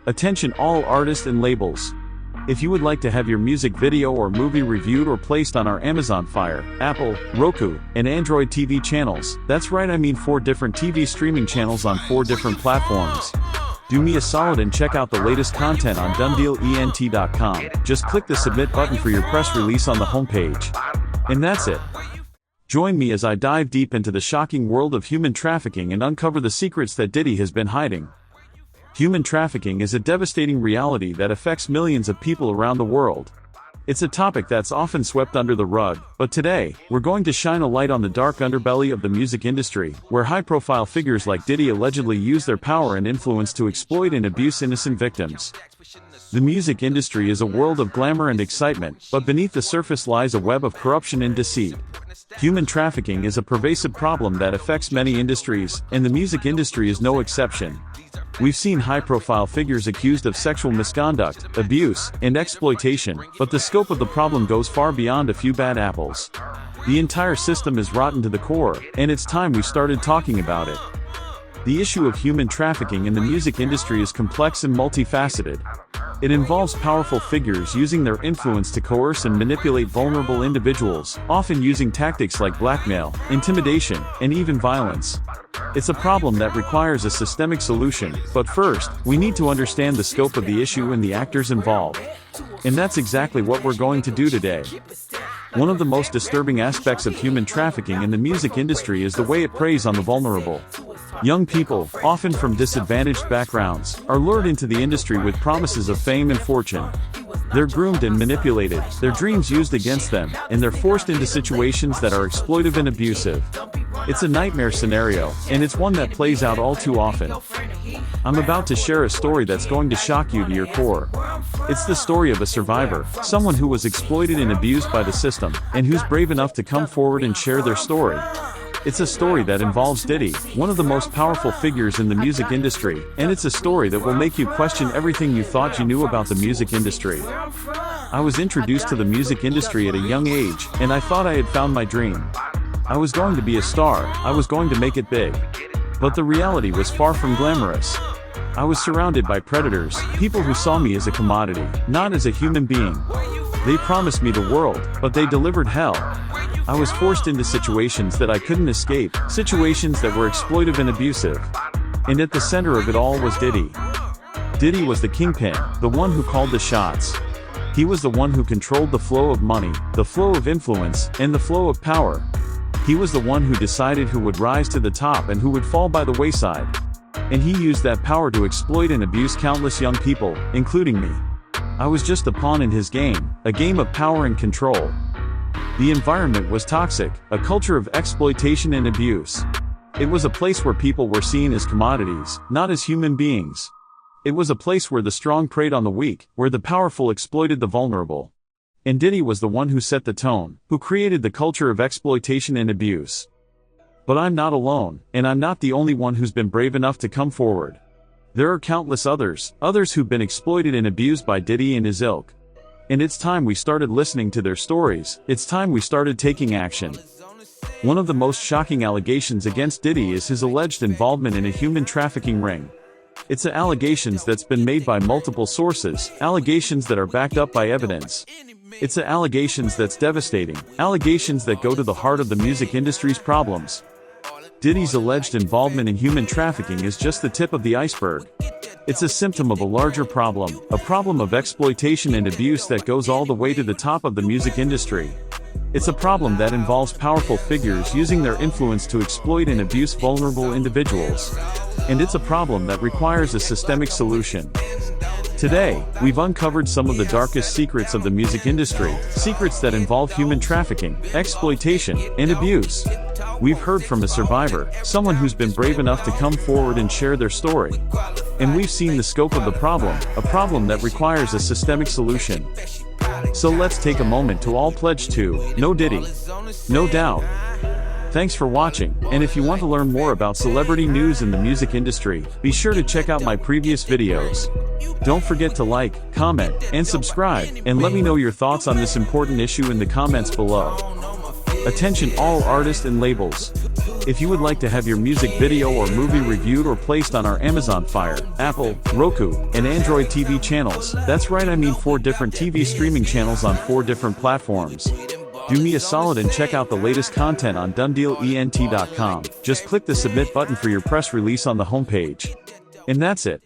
Attention all artists and labels. If you would like to have your music video or movie reviewed or placed on our Amazon Fire, Apple, Roku, and Android TV channels, that's right, I mean 4 different TV streaming channels on 4 different platforms. Do me a solid and check out the latest content on DundeeEnt.com. Just click the submit button for your press release on the homepage. And that's it. Join me as I dive deep into the shocking world of human trafficking and uncover the secrets that Diddy has been hiding. Human trafficking is a devastating reality that affects millions of people around the world. It's a topic that's often swept under the rug, but today, we're going to shine a light on the dark underbelly of the music industry, where high-profile figures like Diddy allegedly use their power and influence to exploit and abuse innocent victims. The music industry is a world of glamour and excitement, but beneath the surface lies a web of corruption and deceit. Human trafficking is a pervasive problem that affects many industries, and the music industry is no exception. We've seen high-profile figures accused of sexual misconduct, abuse, and exploitation, but the scope of the problem goes far beyond a few bad apples. The entire system is rotten to the core, and it's time we started talking about it. The issue of human trafficking in the music industry is complex and multifaceted. It involves powerful figures using their influence to coerce and manipulate vulnerable individuals, often using tactics like blackmail, intimidation, and even violence. It's a problem that requires a systemic solution, but first, we need to understand the scope of the issue and the actors involved. And that's exactly what we're going to do today. One of the most disturbing aspects of human trafficking in the music industry is the way it preys on the vulnerable. Young people, often from disadvantaged backgrounds, are lured into the industry with promises of fame and fortune. They're groomed and manipulated, their dreams used against them, and they're forced into situations that are exploitive and abusive. It's a nightmare scenario, and it's one that plays out all too often. I'm about to share a story that's going to shock you to your core. It's the story of a survivor, someone who was exploited and abused by the system, and who's brave enough to come forward and share their story. It's a story that involves Diddy, one of the most powerful figures in the music industry, and it's a story that will make you question everything you thought you knew about the music industry. I was introduced to the music industry at a young age, and I thought I had found my dream. I was going to be a star, I was going to make it big. But the reality was far from glamorous. I was surrounded by predators, people who saw me as a commodity, not as a human being. They promised me the world, but they delivered hell. I was forced into situations that I couldn't escape, situations that were exploitive and abusive. And at the center of it all was Diddy. Diddy was the Kingpin, the one who called the shots. He was the one who controlled the flow of money, the flow of influence, and the flow of power. He was the one who decided who would rise to the top and who would fall by the wayside. And he used that power to exploit and abuse countless young people, including me. I was just a pawn in his game, a game of power and control. The environment was toxic, a culture of exploitation and abuse. It was a place where people were seen as commodities, not as human beings. It was a place where the strong preyed on the weak, where the powerful exploited the vulnerable. And Diddy was the one who set the tone, who created the culture of exploitation and abuse. But I'm not alone, and I'm not the only one who's been brave enough to come forward. There are countless others who've been exploited and abused by Diddy and his ilk. And it's time we started listening to their stories, it's time we started taking action. One of the most shocking allegations against Diddy is his alleged involvement in a human trafficking ring. It's allegations that's been made by multiple sources, allegations that are backed up by evidence. It's allegations that's devastating, allegations that go to the heart of the music industry's problems. Diddy's alleged involvement in human trafficking is just the tip of the iceberg. It's a symptom of a larger problem, a problem of exploitation and abuse that goes all the way to the top of the music industry. It's a problem that involves powerful figures using their influence to exploit and abuse vulnerable individuals. And it's a problem that requires a systemic solution. Today, we've uncovered some of the darkest secrets of the music industry, secrets that involve human trafficking, exploitation, and abuse. We've heard from a survivor, someone who's been brave enough to come forward and share their story. And we've seen the scope of the problem, a problem that requires a systemic solution. So let's take a moment to all pledge to no Diddy, no doubt. Thanks for watching, and if you want to learn more about celebrity news in the music industry, be sure to check out my previous videos. Don't forget to like, comment, and subscribe, and let me know your thoughts on this important issue in the comments below. Attention all artists and labels. If you would like to have your music video or movie reviewed or placed on our Amazon Fire, Apple, Roku, and Android TV channels, that's right, I mean 4 different TV streaming channels on 4 different platforms. Do me a solid and check out the latest content on DundeeEnt.com. Just click the submit button for your press release on the homepage. And that's it.